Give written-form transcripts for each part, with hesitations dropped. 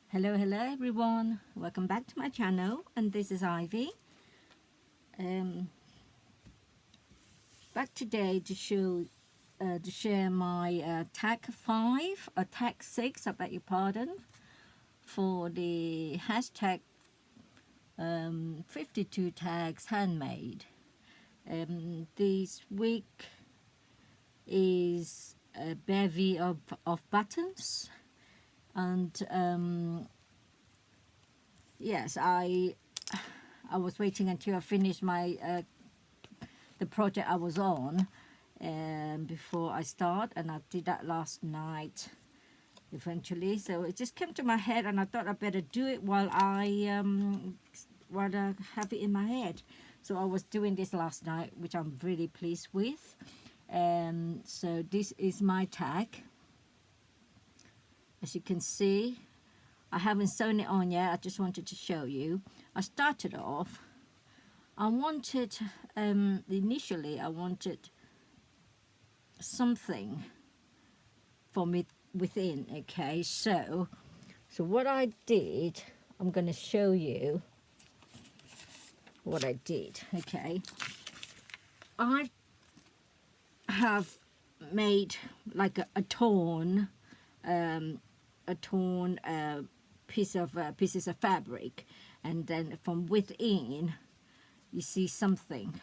Hello everyone. Welcome back to my channel, and this is Ivy. Back today to share my tag 5 or tag 6, I beg your pardon, for the hashtag 52 tags handmade. This week is a bevy of buttons, and yes, I was waiting until I finished my the project I was on before I start, and I did that last night eventually. So it just came to my head, and I thought I better do it while I have it in my head. So I was doing this last night, which I'm really pleased with. So this is my tag. As you can see, I haven't sewn it on yet. I just wanted to show you. I started off, I wanted initially I wanted something from it within. Okay, so what I did, I'm going to show you what I did. Okay, I have made like a torn pieces of fabric, and then from within you see something.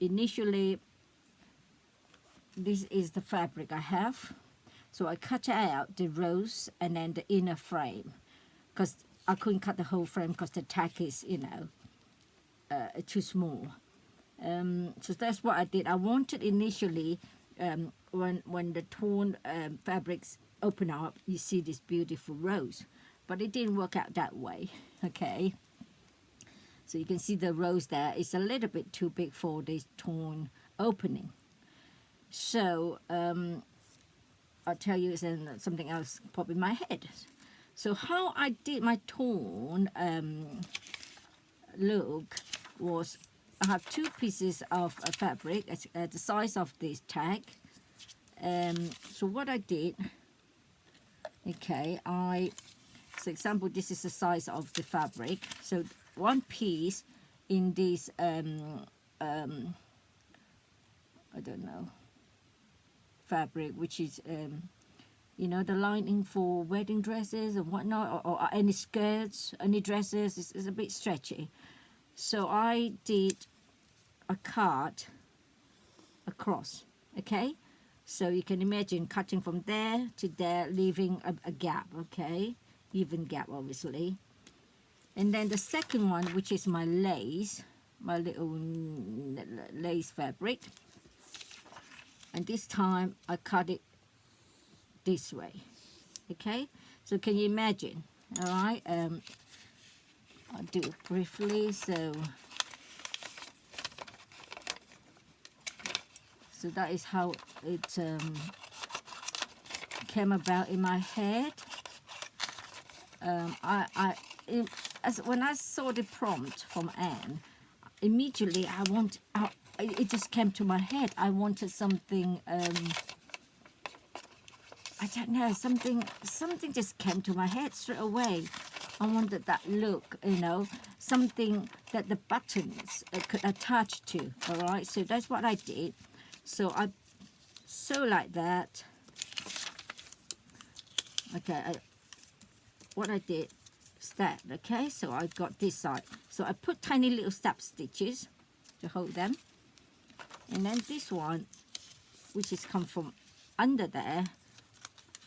Initially, this is the fabric I have, so I cut out the rows and then the inner frame, because I couldn't cut the whole frame because the tag is too small. So that's what I did. I wanted initially, when the torn fabrics open up, you see this beautiful rows, but it didn't work out that way. Okay, so you can see the rows there. It's a little bit too big for this torn opening. So I'll tell you something else pop in my head. So how I did my torn look was, I have two pieces of fabric the size of this tag. So what I did, okay, for example, this is the size of the fabric. So one piece in this I don't know, fabric, which is you know, the lining for wedding dresses and whatnot, or any skirts, any dresses, is a bit stretchy. So I did a cut across. Okay, so you can imagine cutting from there to there, leaving a gap. Okay, even gap obviously. And then the second one, which is my lace, my little lace fabric, and this time I cut it this way. Okay, so can you imagine? All right, I'll do it briefly. So that is how it came about in my head. When I saw the prompt from Anne, immediately it just came to my head. I wanted something, I don't know, something just came to my head straight away. I wanted that look, you know, something that the buttons could attach to. All right, so that's what I did. So I sew like that. Okay, what I did is that. Okay, so I got this side. So I put tiny little stab stitches to hold them, and then this one, which is come from under there,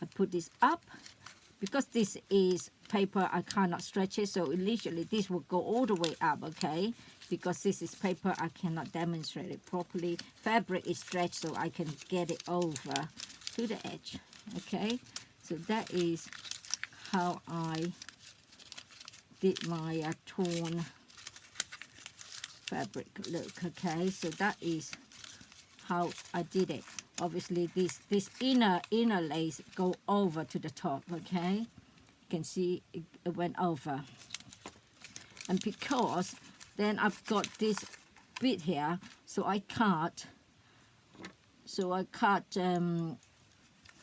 I put this up. Because this is paper, I cannot stretch it, so initially this will go all the way up. Okay, because this is paper, I cannot demonstrate it properly. Fabric is stretched, so I can get it over to the edge. Okay, so that is how I did my torn fabric look. Okay, so that is how I did it. Obviously this inner lace go over to the top. Okay, you can see it went over, and because then I've got this bit here, so I cut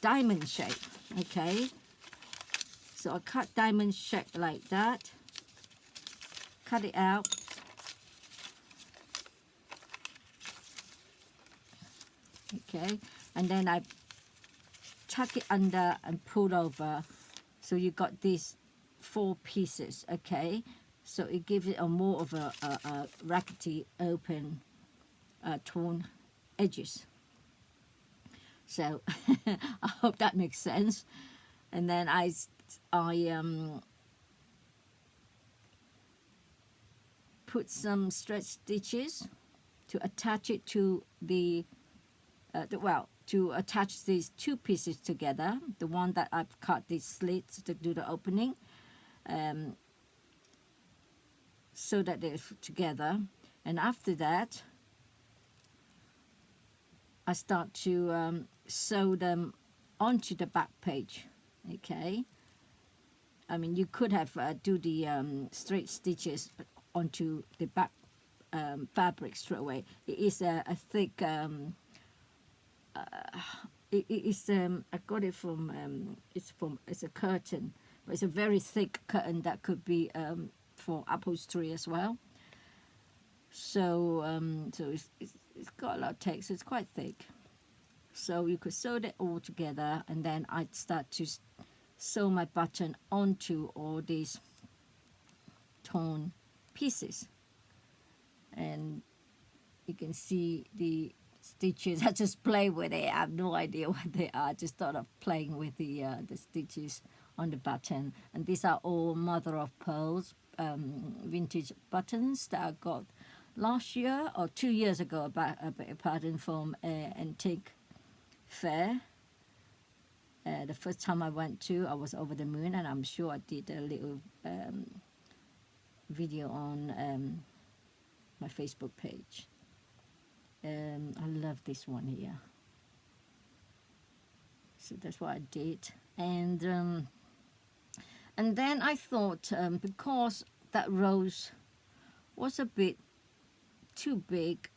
diamond shape. Okay, So I cut diamond shape like that, cut it out. Okay, and then I tuck it under and pull over, so you got these 4 pieces. Okay, so it gives it a more of a rackety, open, torn edges. So I hope that makes sense. And then I put some stretch stitches to attach it to to attach these 2 pieces together, the one that I've cut these slits to do the opening, so that they're together. And after that, I start to sew them onto the back page. Okay, I mean, you could have do the straight stitches onto the back fabric straight away. It is a thick I got it from it's a curtain, but it's a very thick curtain that could be for upholstery as well. So so it's got a lot of text, so it's quite thick. So you could sew it all together, and then I'd start to sew my button onto all these torn pieces. And you can see the stitches. I just play with it. I have no idea what they are. I just thought of playing with the stitches on the button. And these are all mother of pearls vintage buttons that I got last year or 2 years ago, about a bit of pattern from Antique Fair. The first time I went to, I was over the moon, and I'm sure I did a little video on my Facebook page. I love this one here. So that's what I did. And then I thought, because that rose was a bit too big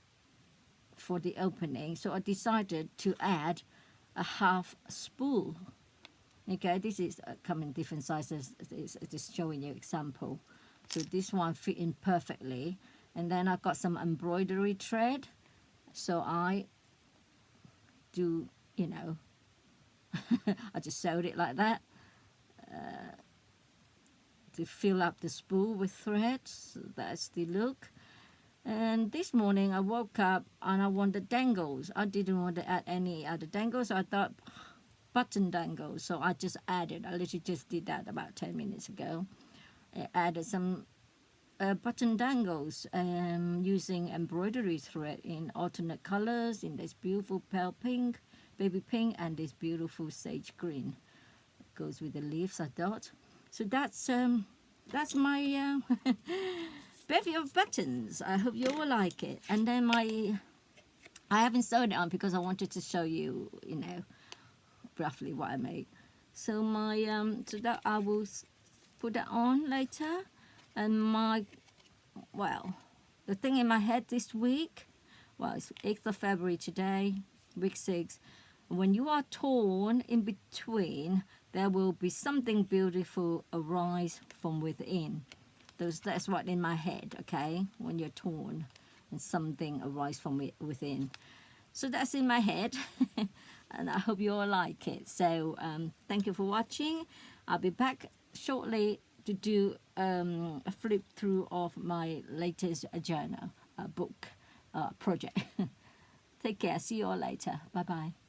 for the opening, so I decided to add a half spool. Okay, this is come in different sizes. It's just showing you example. So this one fit in perfectly. And then I got some embroidery thread. So I do, you know, I just sewed it like that to fill up the spool with thread. So that's the look. And this morning I woke up and I wanted dangles. I didn't want to add any other dangles. So I thought button dangles. So I just added. I literally just did that about 10 minutes ago. I added some button dangles using embroidery thread in alternate colors, in this beautiful pale pink, baby pink, and this beautiful sage green. It goes with the leaves, I thought. So that's my bevy of buttons. I hope you all like it. And then I haven't sewn it on because I wanted to show you, you know, roughly what I made. So my so that I will put that on later. And the thing in my head this week, it's 8th of February today, week 6. When you are torn in between, there will be something beautiful arise from within. That's what in my head, okay? When you're torn and something arise from within. So that's in my head, and I hope you all like it. So thank you for watching. I'll be back shortly to do a flip through of my latest journal book project. Take care. See you all later. Bye bye.